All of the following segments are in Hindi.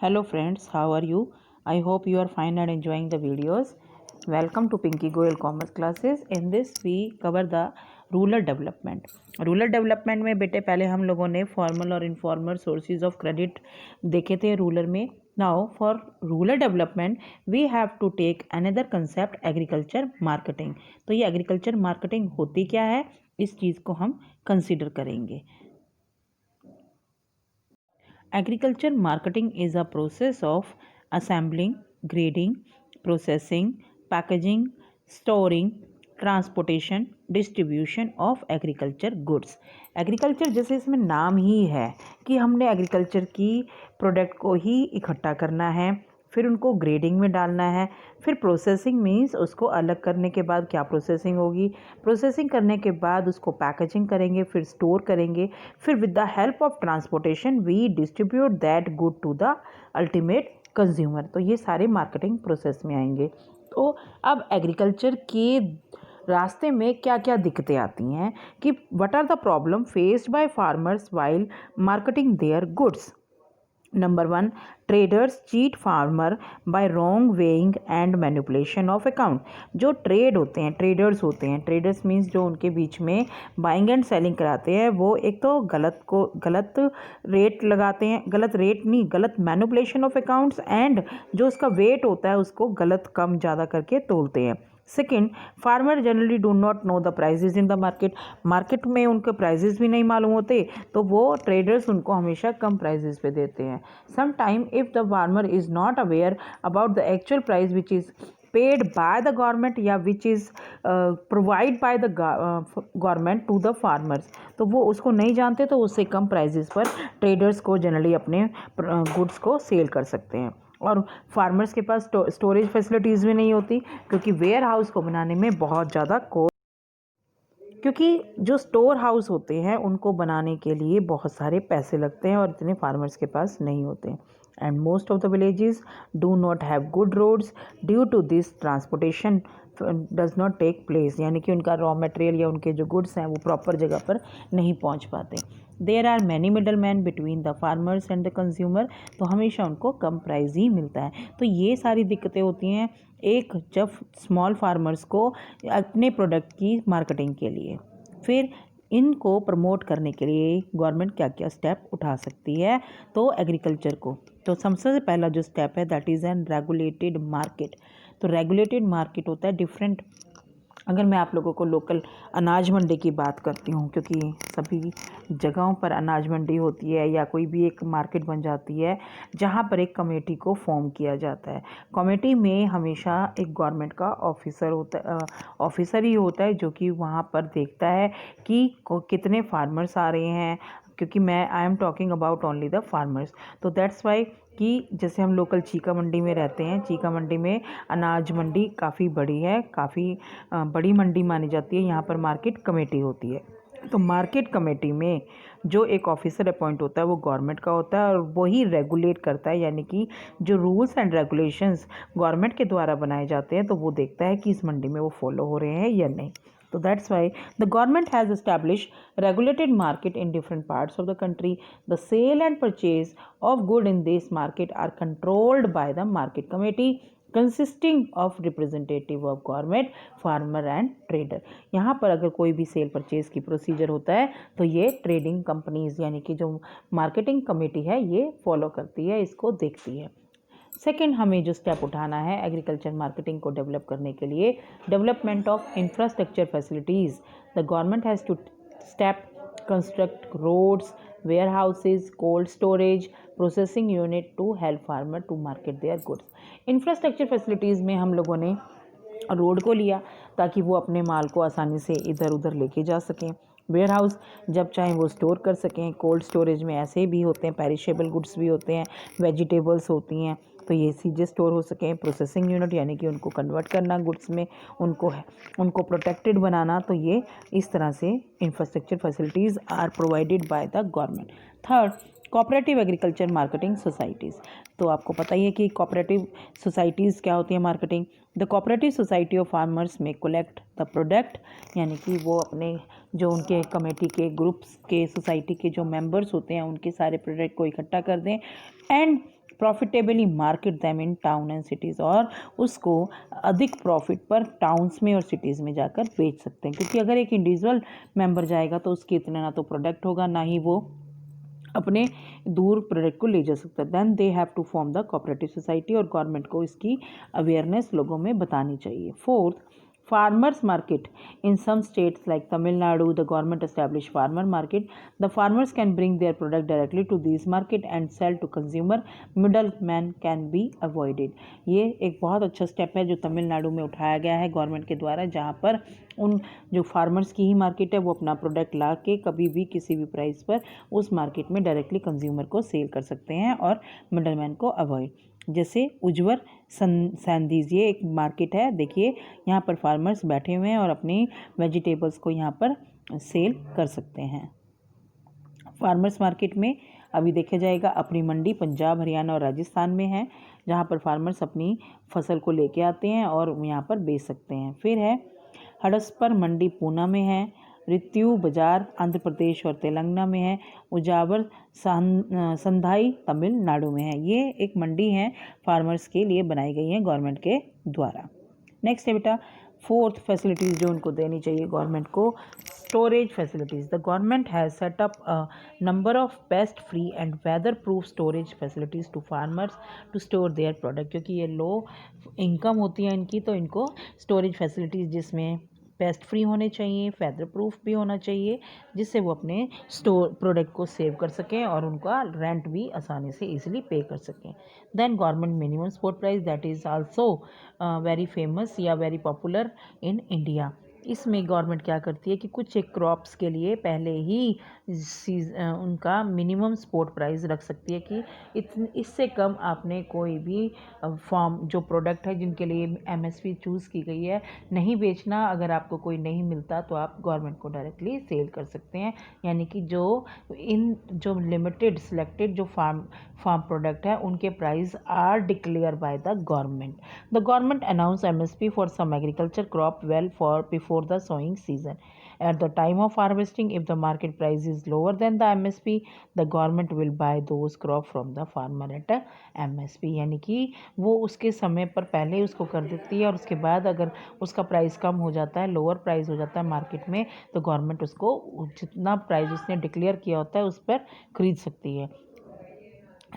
Hello friends, how are you? I hope you are fine and enjoying the videos. Welcome to Pinky Goyal Commerce classes. In this we cover the rural development. Rural development में बेटे पहले हम लोगों ने फॉर्मल और इनफॉर्मल सोर्सेज ऑफ क्रेडिट देखे थे रूरल में। Now for rural development we have to take another concept agriculture marketing. तो ये एग्रीकल्चर मार्केटिंग होती क्या है, इस चीज़ को हम कंसिडर करेंगे। Agriculture marketing is a process of assembling, grading, processing, packaging, storing, transportation, distribution of agriculture goods. Agriculture जैसे इसमें नाम ही है कि हमने एग्रीकल्चर की प्रोडक्ट को ही इकट्ठा करना है, फिर उनको ग्रेडिंग में डालना है, फिर प्रोसेसिंग मीन्स उसको अलग करने के बाद क्या प्रोसेसिंग होगी, प्रोसेसिंग करने के बाद उसको पैकेजिंग करेंगे, फिर स्टोर करेंगे, फिर with the help of transportation we distribute that good to the ultimate consumer. तो ये सारे मार्केटिंग प्रोसेस में आएंगे। तो अब एग्रीकल्चर के रास्ते में क्या क्या दिक्कतें आती हैं कि what are the problem faced by farmers while marketing their goods. Number 1, traders cheat farmer by wrong weighing and manipulation of account. जो ट्रेड होते हैं, ट्रेडर्स होते हैं, ट्रेडर्स मीन्स जो उनके बीच में बाइंग एंड सेलिंग कराते हैं, वो एक तो गलत रेट लगाते हैं, गलत रेट नहीं, गलत मैनिपुलेशन ऑफ अकाउंट्स, एंड जो उसका वेट होता है उसको गलत कम ज़्यादा करके तोलते हैं। Second, farmer generally do not know the prices in the market. Market में उनके प्राइजेज भी नहीं मालूम होते, तो वो ट्रेडर्स उनको हमेशा कम प्राइजेज पे देते हैं। Some time if the farmer is not aware about the actual price which is paid by the government या which is provide by the government to the farmers, तो वो उसको नहीं जानते, तो उससे कम प्राइजेस पर ट्रेडर्स को जनरली अपने गुड्स को सेल कर सकते हैं। और फार्मर्स के पास स्टोरेज फैसिलिटीज़ भी नहीं होती, क्योंकि वेयर हाउस को बनाने में बहुत ज़्यादा क्योंकि जो स्टोर हाउस होते हैं उनको बनाने के लिए बहुत सारे पैसे लगते हैं और इतने फार्मर्स के पास नहीं होते हैं। And most of the villages do not have good roads due to this transportation does not take place, यानी कि उनका रॉ मटेरियल या उनके जो गुड्स हैं वो प्रॉपर जगह पर नहीं पहुंच पाते। There are many middle man between the farmers and the consumer, तो हमेशा उनको कम प्राइस ही मिलता है। तो ये सारी दिक्कतें होती हैं एक जब स्मॉल फार्मर्स को अपने प्रोडक्ट की मार्केटिंग के लिए। फिर इनको प्रमोट करने के लिए गवर्नमेंट क्या क्या स्टेप उठा सकती है, तो एग्रीकल्चर को, तो सबसे पहला जो स्टेप है that is an regulated market. तो रेगुलेटेड मार्केट होता है डिफरेंट। अगर मैं आप लोगों को लोकल अनाज मंडी की बात करती हूँ, क्योंकि सभी जगहों पर अनाज मंडी होती है या कोई भी एक मार्केट बन जाती है जहाँ पर एक कमेटी को फॉर्म किया जाता है। कमेटी में हमेशा एक गवर्नमेंट का ऑफिसर ही होता है जो कि वहाँ पर देखता है कि कितने फार्मर्स आ रहे हैं, क्योंकि I am talking about only the farmers. तो दैट्स वाई कि जैसे हम लोकल चीका मंडी में रहते हैं, चीका मंडी में अनाज मंडी काफ़ी बड़ी है, काफ़ी बड़ी मंडी मानी जाती है, यहाँ पर मार्केट कमेटी होती है। तो मार्केट कमेटी में जो एक ऑफिसर अपॉइंट होता है वो गवर्नमेंट का होता है और वही रेगुलेट करता है, यानी कि जो रूल्स एंड रेगुलेशंस गवर्नमेंट के द्वारा बनाए जाते हैं तो वो देखता है कि इस मंडी में वो फॉलो हो रहे हैं या नहीं। So that's why the government has established regulated market in different parts of the country. The sale and purchase of good in this market are controlled by the market committee consisting of representative of government, farmer and trader. यहाँ पर अगर कोई भी सेल परचेज की प्रोसीजर होता है तो ये ट्रेडिंग कंपनीज यानी कि जो मार्केटिंग कमेटी है ये फॉलो करती है, इसको देखती है। सेकेंड, हमें जो स्टेप उठाना है एग्रीकल्चर मार्केटिंग को डेवलप करने के लिए, development of infrastructure facilities. The government has to step construct roads, warehouses, cold storage, processing unit to help farmer to market their goods. Infrastructure facilities में हम लोगों ने रोड को लिया ताकि वो अपने माल को आसानी से इधर उधर लेके जा सकें। वेयर हाउस जब चाहें वो स्टोर कर सकें। कोल्ड स्टोरेज में ऐसे भी होते हैं, पेरिशेबल गुड्स भी होते हैं, वेजिटेबल्स होती हैं, तो ये सीधे स्टोर हो सकें। प्रोसेसिंग यूनिट यानी कि उनको कन्वर्ट करना गुड्स में, उनको प्रोटेक्टेड बनाना, तो ये इस तरह से infrastructure facilities are provided by the government. Third, cooperative agriculture marketing societies. तो आपको पता ही है कि कोऑपरेटिव सोसाइटीज़ क्या होती है marketing. The cooperative society of farmers में कलेक्ट द प्रोडक्ट, यानी कि वो अपने जो उनके कमेटी के ग्रुप्स के सोसाइटी के जो मेंबर्स होते हैं उनके सारे प्रोडक्ट को इकट्ठा कर दें and profitably market them in town and cities, और उसको अधिक प्रॉफिट पर टाउन्स में और सिटीज़ में जाकर बेच सकते हैं, क्योंकि अगर एक इंडिविजुअल मेंबर जाएगा तो उसके इतना ना तो प्रोडक्ट होगा, ना ही वो अपने दूर प्रोडक्ट को ले जा सकता है। Then they have to form the cooperative society, और गवर्नमेंट को इसकी अवेयरनेस लोगों में बतानी चाहिए। Fourth, farmers market. In some states like Tamil Nadu, the government established farmer market. The farmers can bring their product directly to these market and sell to consumer. Middleman can be avoided. ये एक बहुत अच्छा स्टेप है जो तमिलनाडु में उठाया गया है गवर्नमेंट के द्वारा, जहाँ पर उन जो फार्मर्स की ही मार्केट है वो अपना प्रोडक्ट ला के कभी भी किसी भी प्राइस पर उस मार्केट में डायरेक्टली कंज्यूमर को सेल कर सकते हैं और मिडलमैन को अवॉइड। जैसे उज्वर सैंडीज, ये एक मार्केट है, देखिए यहाँ पर फार्मर्स बैठे हुए हैं और अपनी वेजिटेबल्स को यहाँ पर सेल कर सकते हैं। फार्मर्स मार्केट में अभी देखा जाएगा अपनी मंडी पंजाब, हरियाणा और राजस्थान में है, जहाँ पर फार्मर्स अपनी फसल को लेके आते हैं और यहाँ पर बेच सकते हैं। फिर है हड़सपर मंडी पूना में है, ऋत्यु बाजार आंध्र प्रदेश और तेलंगाना में है, उजावर संधाई तमिलनाडु में है। ये एक मंडी है फार्मर्स के लिए बनाई गई है गवर्नमेंट के द्वारा। नेक्स्ट है बेटा फोर्थ फैसिलिटीज़ जो उनको देनी चाहिए गवर्नमेंट को, storage facilities. The government has set up a number of pest free and weather proof storage facilities to farmers to store their product. क्योंकि ये लो इनकम होती है इनकी, तो इनको स्टोरेज फैसिलिटीज़ जिसमें पेस्ट फ्री होने चाहिए, वेदर प्रूफ भी होना चाहिए, जिससे वो अपने स्टोर प्रोडक्ट को सेव कर सकें और उनका रेंट भी आसानी से इजीली पे कर सकें। Then government minimum support price, that is also very famous या वेरी पॉपुलर इन इंडिया। इसमें गवर्नमेंट क्या करती है कि कुछ एक क्रॉप्स के लिए पहले ही उनका मिनिमम सपोर्ट प्राइस रख सकती है कि इससे कम आपने कोई भी फॉर्म जो प्रोडक्ट है जिनके लिए एमएसपी चूज़ की गई है नहीं बेचना। अगर आपको कोई नहीं मिलता तो आप गवर्नमेंट को डायरेक्टली सेल कर सकते हैं, यानी कि जो लिमिटेड सिलेक्टेड जो फार्म प्रोडक्ट है उनके price are declared by the government. The government announce MSP for some agriculture crop well for before the sowing season. At the time of harvesting, if the market price is lower than the MSP, the government will buy those crop from the farmer at a MSP। यानी कि वो उसके समय पर पहले उसको कर देती है और उसके बाद अगर उसका प्राइस कम हो जाता है, लोअर प्राइस हो जाता है मार्केट में, तो गवर्नमेंट उसको जितना प्राइस उसने डिक्लेयर किया होता है उस पर खरीद सकती है।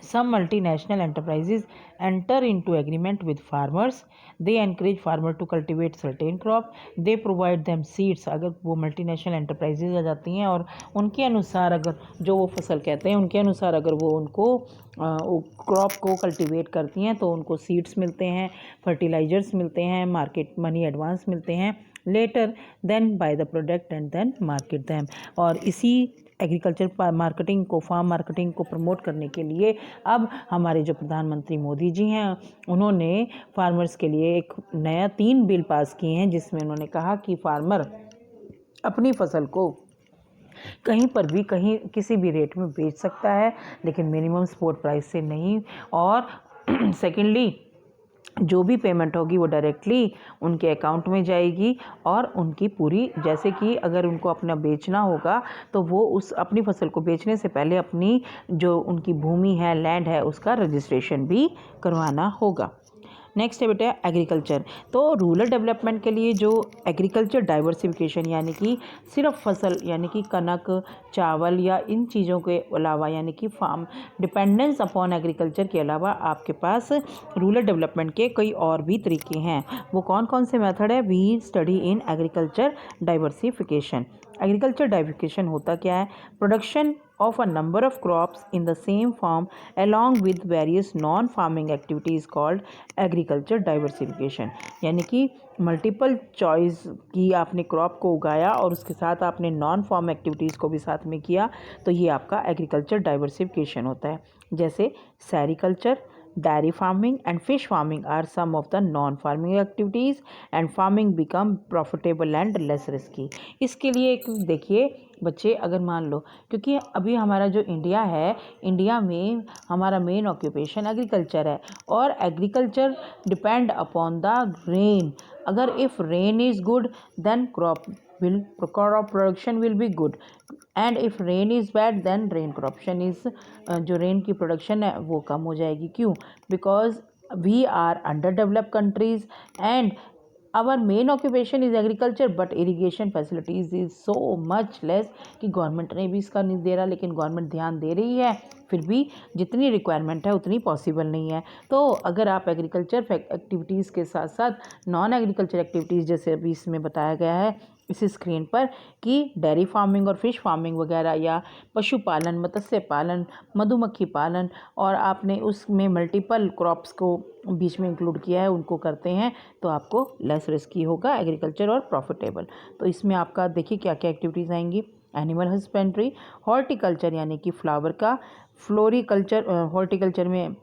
Some multinational enterprises enter into agreement with farmers. They encourage farmer to cultivate certain crop. They provide them seeds. अगर वो मल्टीनेशनल एंटरप्राइजेज आ जाती हैं और उनके अनुसार अगर जो वो फसल कहते हैं उनके अनुसार अगर वो उनको क्रॉप को कल्टीवेट करती हैं तो उनको सीड्स मिलते हैं, फर्टिलाइजर्स मिलते हैं, मार्केट मनी एडवांस मिलते हैं, later then buy the product and then market them. और इसी एग्रीकल्चर मार्केटिंग को, फार्म मार्केटिंग को प्रमोट करने के लिए अब हमारे जो प्रधानमंत्री मोदी जी हैं उन्होंने फार्मर्स के लिए एक नया 3 बिल पास किए हैं, जिसमें उन्होंने कहा कि फार्मर अपनी फसल को कहीं पर भी कहीं किसी भी रेट में बेच सकता है, लेकिन मिनिमम सपोर्ट प्राइस से नहीं। और सेकेंडली जो भी पेमेंट होगी वो डायरेक्टली उनके अकाउंट में जाएगी और उनकी पूरी, जैसे कि अगर उनको अपना बेचना होगा तो वो उस अपनी फसल को बेचने से पहले अपनी जो उनकी भूमि है, लैंड है, उसका रजिस्ट्रेशन भी करवाना होगा। नेक्स्ट है बेटा एग्रीकल्चर। तो रूरल डेवलपमेंट के लिए जो एग्रीकल्चर डाइवर्सिफिकेशन यानी कि सिर्फ फसल यानी कि कनक, चावल या इन चीज़ों के अलावा यानी कि फार्म डिपेंडेंस अपॉन एग्रीकल्चर के अलावा आपके पास रूरल डेवलपमेंट के कई और भी तरीके हैं। वो कौन कौन से मेथड है? We study in agriculture diversification. Agriculture diversification होता क्या है? Production of a number of crops in the same farm along with various non-farming activities called agriculture diversification। यानी कि मल्टीपल चॉइस की आपने क्रॉप को उगाया और उसके साथ आपने नॉन फार्म एक्टिविटीज़ को भी साथ में किया, तो ये आपका एग्रीकल्चर डाइवर्सिफिकेशन होता है। जैसे sericulture, dairy farming and fish farming are some of the non-farming activities and farming become profitable and less risky। इसके लिए एक देखिए बच्चे, अगर मान लो क्योंकि अभी हमारा जो इंडिया है, इंडिया में हमारा मेन ऑक्यूपेशन एग्रीकल्चर है और agriculture depend upon the rain. अगर if rain is good then crop crop production will be good, and if rain is bad then rain corruption is जो रेन की प्रोडक्शन है वो कम हो जाएगी. क्यों? Because we are under developed countries and our main occupation is agriculture, but irrigation facilities is so much less कि गवर्नमेंट ने भी इसका नहीं दे रहा, लेकिन गवर्नमेंट ध्यान दे रही है, फिर भी जितनी रिक्वायरमेंट है उतनी पॉसिबल नहीं है. तो अगर आप एग्रीकल्चर एक्टिविटीज़ के साथ साथ नॉन एग्रीकल्चर एक्टिविटीज़, जैसे अभी इसमें बताया गया है इस स्क्रीन पर कि डेयरी फार्मिंग और फिश फार्मिंग वगैरह, या पशुपालन, मत्स्य पालन, मधुमक्खी पालन, और आपने उसमें मल्टीपल क्रॉप्स को बीच में इंक्लूड किया है, उनको करते हैं तो आपको लेस रिस्की होगा एग्रीकल्चर और प्रॉफिटेबल. तो इसमें आपका देखिए क्या क्या एक्टिविटीज़ आएंगी. एनिमल हस्बेंड्री, हॉर्टिकल्चर यानी कि फ्लावर का, फ्लोरिकल्चर, हॉर्टिकल्चर में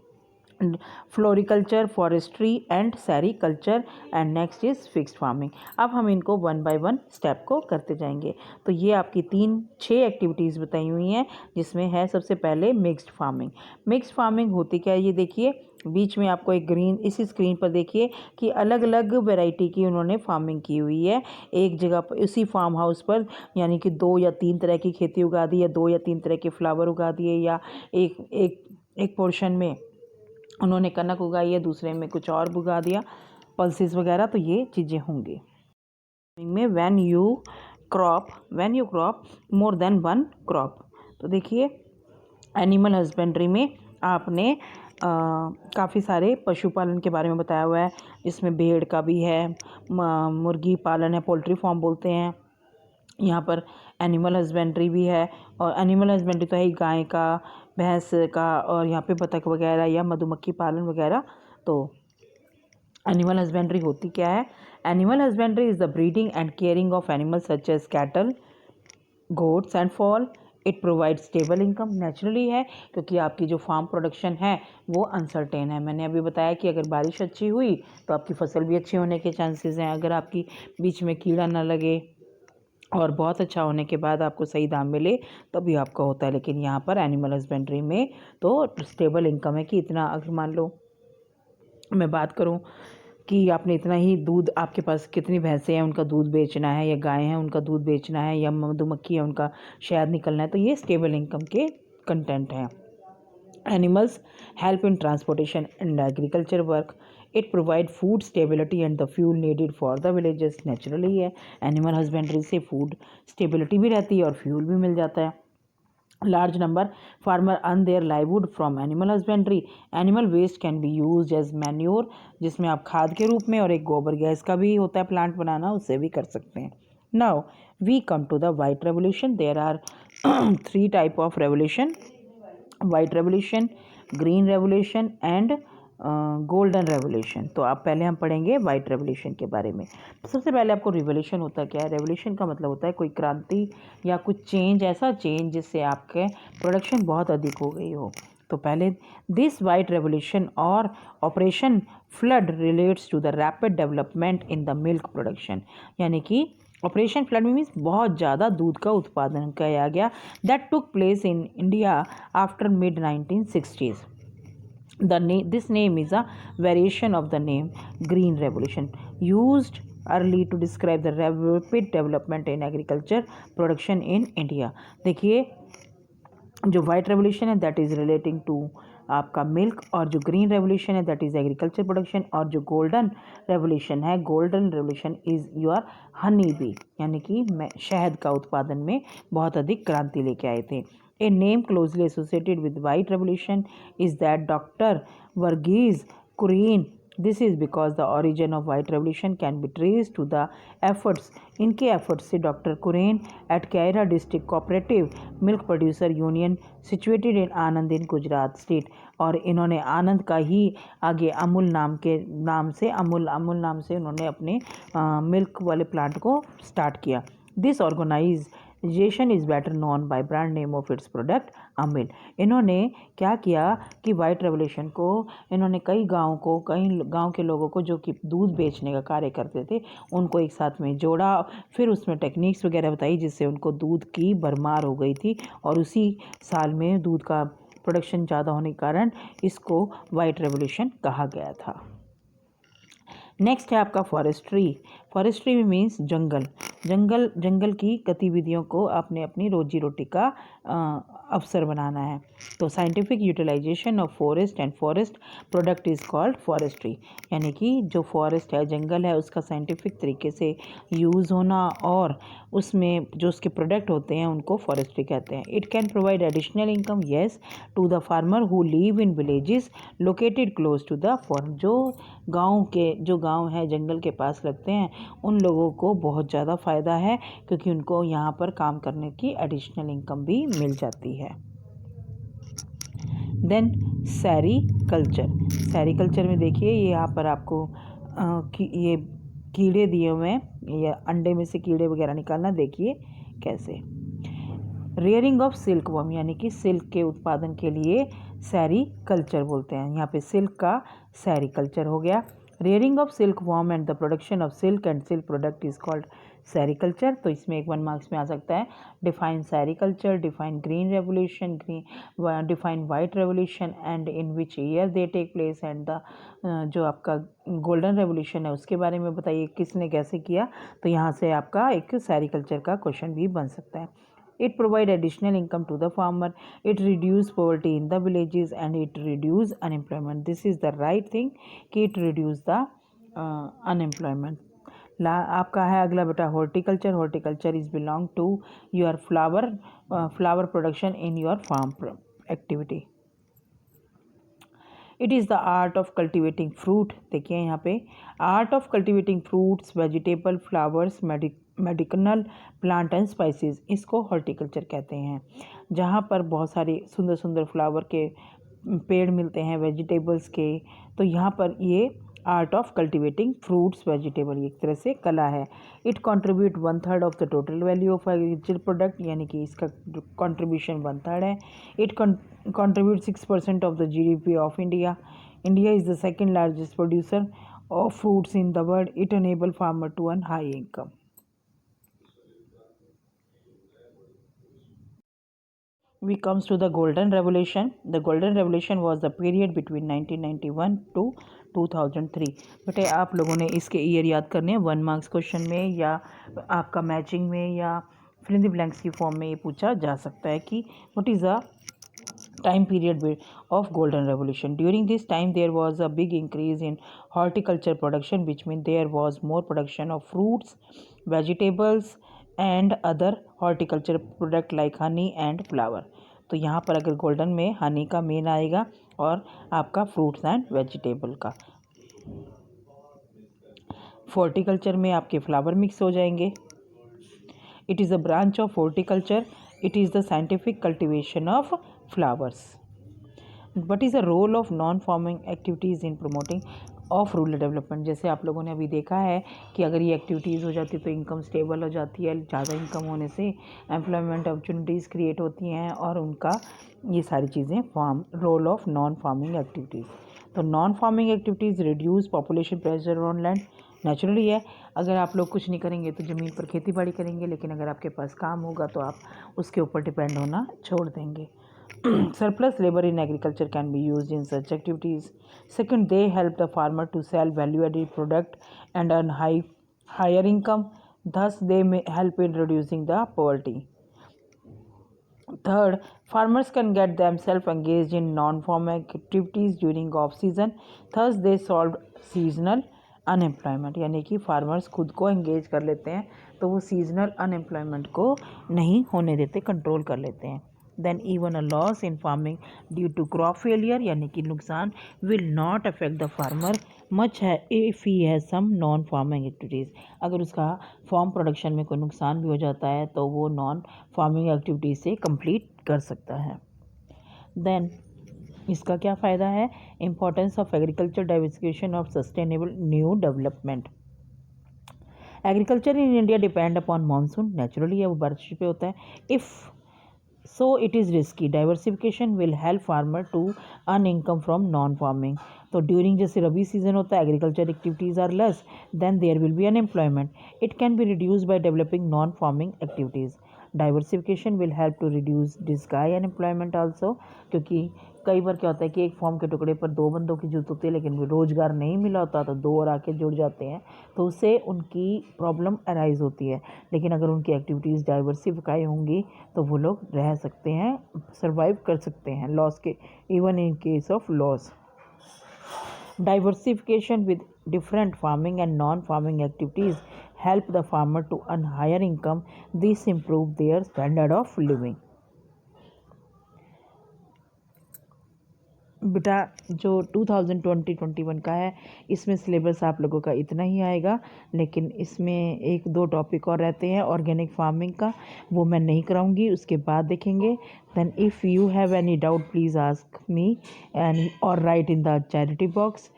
floriculture, forestry and sericulture, and next is fixed farming. अब हम इनको वन बाय वन स्टेप को करते जाएंगे. तो ये आपकी 6 एक्टिविटीज़ बताई हुई हैं, जिसमें है सबसे पहले मिक्स्ड फार्मिंग. मिक्स्ड फार्मिंग होती क्या है ये देखिए, बीच में आपको एक ग्रीन, इसी स्क्रीन पर देखिए कि अलग अलग वैरायटी की उन्होंने फार्मिंग की हुई है एक जगह पर, उसी फार्म हाउस पर, यानी कि 2 या 3 तरह की खेती उगा दी, या 2 या 3 तरह के फ्लावर उगा दिए, या एक पोर्शन में उन्होंने कनक उगाई है, दूसरे में कुछ और उगा दिया, पल्सेस वगैरह. तो ये चीज़ें होंगी में when you crop more than 1 crop. तो देखिए एनिमल हस्बेंड्री में आपने काफ़ी सारे पशुपालन के बारे में बताया हुआ है, जिसमें भेड़ का भी है, मुर्गी पालन है, पोल्ट्री फार्म बोलते हैं. यहाँ पर एनिमल हस्बेंड्री भी है, और एनिमल हस्बेंड्री तो है ही गाय का, भैंस का, और यहाँ पे बतख वगैरह या मधुमक्खी पालन वगैरह. तो एनिमल हस्बेंड्री होती क्या है? Animal husbandry is the breeding and caring of animals such as cattle, goats and fowl. It provide stable income. Naturally है, क्योंकि आपकी जो फार्म प्रोडक्शन है वो अनसर्टेन है. मैंने अभी बताया कि अगर बारिश अच्छी हुई तो आपकी फसल भी अच्छी होने के चांसेस हैं, अगर आपकी बीच में कीड़ा ना लगे और बहुत अच्छा होने के बाद आपको सही दाम मिले तभी आपका होता है. लेकिन यहाँ पर एनिमल हस्बेंड्री में तो स्टेबल इनकम है कि इतना, अगर मान लो मैं बात करूँ कि आपने इतना ही दूध, आपके पास कितनी भैंसें हैं उनका दूध बेचना है, या गाय हैं उनका दूध बेचना है, या मधुमक्खी है उनका शहद निकलना है, तो ये स्टेबल इनकम के कंटेंट हैं. Animals help in transportation and agriculture work. It provide food stability and the fuel needed for the villages. Naturally है, एनिमल हस्बेंड्री से फूड स्टेबिलिटी भी रहती है और फ्यूल भी मिल जाता है. Large number farmer earn their livelihood from animal husbandry. Animal waste can be used as manure, जिसमें आप खाद के रूप में, और एक गोबर गैस का भी होता है प्लांट बनाना, उससे भी कर सकते हैं. Now we come to the white revolution. There are 3 type of revolution: white revolution, green revolution and golden revolution. तो आप पहले हम पढ़ेंगे वाइट रेवोल्यूशन के बारे में. तो सबसे पहले आपको रिवोल्यूशन होता क्या है? रेवोल्यूशन का मतलब होता है कोई क्रांति या कुछ चेंज, ऐसा चेंज जिससे आपके प्रोडक्शन बहुत अधिक हो गई हो. तो पहले दिस वाइट रेवोल्यूशन और operation flood relates to the rapid development in the milk production. यानी कि ऑपरेशन फ्लड मीन्स बहुत ज़्यादा दूध का उत्पादन किया गया. That took place in India after mid 1960s. This name is a variation of the name Green Revolution, used early to describe the rapid development in agriculture production in India. देखिए जो वाइट रेवोल्यूशन है दैट इज़ रिलेटिंग टू आपका मिल्क, और जो ग्रीन रेवोल्यूशन है दैट इज़ एग्रीकल्चर प्रोडक्शन, और जो गोल्डन रेवोल्यूशन है, golden revolution is your honey bee, यानी कि शहद का उत्पादन में बहुत अधिक क्रांति लेके आए थे. A name closely associated with white revolution is that Dr. Verghese Kurien. This is because the origin of white revolution can be traced to the efforts. इनके efforts से doctor Kurien at Kaira District Cooperative Milk Producer Union situated in Anand in Gujarat state. और इन्होंने आनंद का ही आगे अमूल नाम से नाम से उन्होंने अपने मिल्क वाले प्लांट को स्टार्ट किया. This organization is better known by brand name of its product Amul. इन्होंने क्या किया कि वाइट रेवोल्यूशन को इन्होंने कई गांव के लोगों को जो कि दूध बेचने का कार्य करते थे उनको एक साथ में जोड़ा, फिर उसमें टेक्निक्स वगैरह बताई जिससे उनको दूध की भरमार हो गई थी, और उसी साल में दूध का प्रोडक्शन ज़्यादा होने के कारण इसको वाइट रेवोल्यूशन कहा गया था. नेक्स्ट है आपका फॉरेस्ट्री. फॉरेस्ट्री मीन्स जंगल. जंगल की गतिविधियों को आपने अपनी रोजी रोटी का अवसर बनाना है। तो scientific utilization of forest and forest product is called forestry, यानी कि जो फॉरेस्ट है, जंगल है, उसका साइंटिफिक तरीके से यूज़ होना और उसमें जो उसके प्रोडक्ट होते हैं उनको फॉरेस्ट्री कहते हैं। It can provide additional income yes to the farmer who live in villages located close to the forest. जो गांव है जंगल के पास लगते हैं, उन लोगों को बहुत ज़्यादा फ़ायदा है, क्योंकि उनको यहाँ पर काम करने की एडिशनल इनकम भी मिल जाती है। देन सेरीकल्चर में देखिए, ये यहाँ पर आपको ये कीड़े दिए हुए हैं, या अंडे में से कीड़े वगैरह निकालना, देखिए कैसे। रेयरिंग ऑफ सिल्क वर्म, यानी कि सिल्क के उत्पादन के लिए सेरीकल्चर बोलते हैं। यहाँ पे सिल्क का सेरीकल्चर हो गया। Rearing of silk worm and the production of silk and silk product is called sericulture. तो इसमें एक 1 मार्क्स में आ सकता है, define sericulture, define green revolution, define white revolution and in which year they take place, and the जो आपका गोल्डन रेवोल्यूशन है उसके बारे में बताइए किसने कैसे किया। तो यहाँ से आपका एक सेरीकल्चर का क्वेश्चन भी बन सकता है। It provide additional income to the farmer. It reduce poverty in the villages and it reduce unemployment. This is the right thing कि it reduce the unemployment. आपका है अगला बेटा horticulture. Horticulture is belong to your flower production in your farm activity. It is the art of cultivating fruit. देखिए यहाँ पे art of cultivating fruits, vegetable, flowers, medical plant and spices, इसको हॉर्टिकल्चर कहते हैं। जहाँ पर बहुत सारे सुंदर सुंदर फ्लावर के पेड़ मिलते हैं, वेजिटेबल्स के, तो यहाँ पर ये art of cultivating fruits vegetable एक तरह से कला है। It contribute 1/3 of the total value of agriculture product, यानी कि इसका कंट्रीब्यूशन 1/3 है। It contribute 6% of the GDP of India. India is the second largest producer of fruits in the world. It enable farmer to earn high income. We comes to the Golden Revolution. The Golden Revolution was the period between 1991 to 2003। बेटे आप लोगों ने इसके ईयर याद करने हैं 1 मार्क्स क्वेश्चन में, या आपका मैचिंग में, या फिल इन द ब्लैंक्स की फॉर्म में ये पूछा जा सकता है कि what is the time period of golden revolution. During this time there was a big increase in horticulture production, which means there was more production of fruits, vegetables and other horticulture product like honey and flower. तो यहाँ पर अगर गोल्डन में हनी का मेन आएगा और आपका फ्रूट्स एंड वेजिटेबल का। हॉर्टिकल्चर में आपके फ्लावर मिक्स हो जाएंगे। It is a branch of horticulture. It is the scientific cultivation of flowers. What is the role of non-farming activities in promoting of rural development? जैसे आप लोगों ने अभी देखा है कि अगर ये एक्टिविटीज़ हो जाती है तो इनकम स्टेबल हो जाती है, ज़्यादा इनकम होने से एम्प्लॉयमेंट अपॉर्चुनिटीज़ क्रिएट होती हैं, और उनका ये सारी चीज़ें role of non farming activities. तो non farming activities reduce population pressure on land. Naturally है, अगर आप लोग कुछ नहीं करेंगे तो ज़मीन पर खेती बाड़ी करेंगे, लेकिन अगर आपके पास काम होगा तो आप उसके ऊपर डिपेंड होना छोड़ देंगे। Surplus labor in agriculture can be used in such activities. Second, they help the farmer to sell value-added product and earn higher income. Thus, they may help in reducing the poverty. Third, farmers can get themselves engaged in non-farm activities during off-season. Thus, they solve seasonal unemployment, यानी कि फार्मर्स खुद को एंगेज कर लेते हैं तो वो सीजनल अनएम्प्लॉयमेंट को नहीं होने देते, कंट्रोल कर लेते हैं। Then even a loss in farming due to crop failure, यानी कि नुकसान will not affect the farmer much है if he has some non farming activities. अगर उसका फार्म प्रोडक्शन में कोई नुकसान भी हो जाता है तो वो नॉन फार्मिंग एक्टिविटीज़ से कंप्लीट कर सकता है। देन इसका क्या फ़ायदा है? Importance of agriculture diversification of sustainable new development. Agriculture in India depend upon monsoon, naturally है वो बारिश पे होता है। If so it is risky, diversification will help farmer to earn income from non farming. तो ड्यूरिंग जैसे रबी सीजन होता है agriculture activities are less, then there will be unemployment. It can be reduce by developing non farming activities. Diversification will help to reduce disguise unemployment also, क्योंकि कई बार क्या होता है कि एक फॉर्म के टुकड़े पर 2 बंदों की ज़रूरत होती है, लेकिन रोज़गार नहीं मिला होता तो 2 और आके जुड़ जाते हैं, तो उससे उनकी प्रॉब्लम अराइज़ होती है। लेकिन अगर उनकी एक्टिविटीज़ डाइवर्सिफाई होंगी तो वो लोग रह सकते हैं, सर्वाइव कर सकते हैं लॉस के, even in case of loss. Diversification with different farming and non-farming activities help the farmer to earn higher income. This improve their standard of living. बेटा जो 2020-21 का है, इसमें सिलेबस आप लोगों का इतना ही आएगा, लेकिन इसमें 1-2 टॉपिक और रहते हैं ऑर्गेनिक फार्मिंग का, वो मैं नहीं कराऊंगी, उसके बाद देखेंगे। Then if you have any doubt please ask me and और write in the charity box.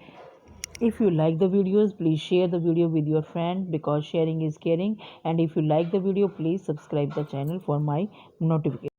If you like the videos, please share the video with your friend, because sharing is caring. And if you like the video, please subscribe the channel for my notification.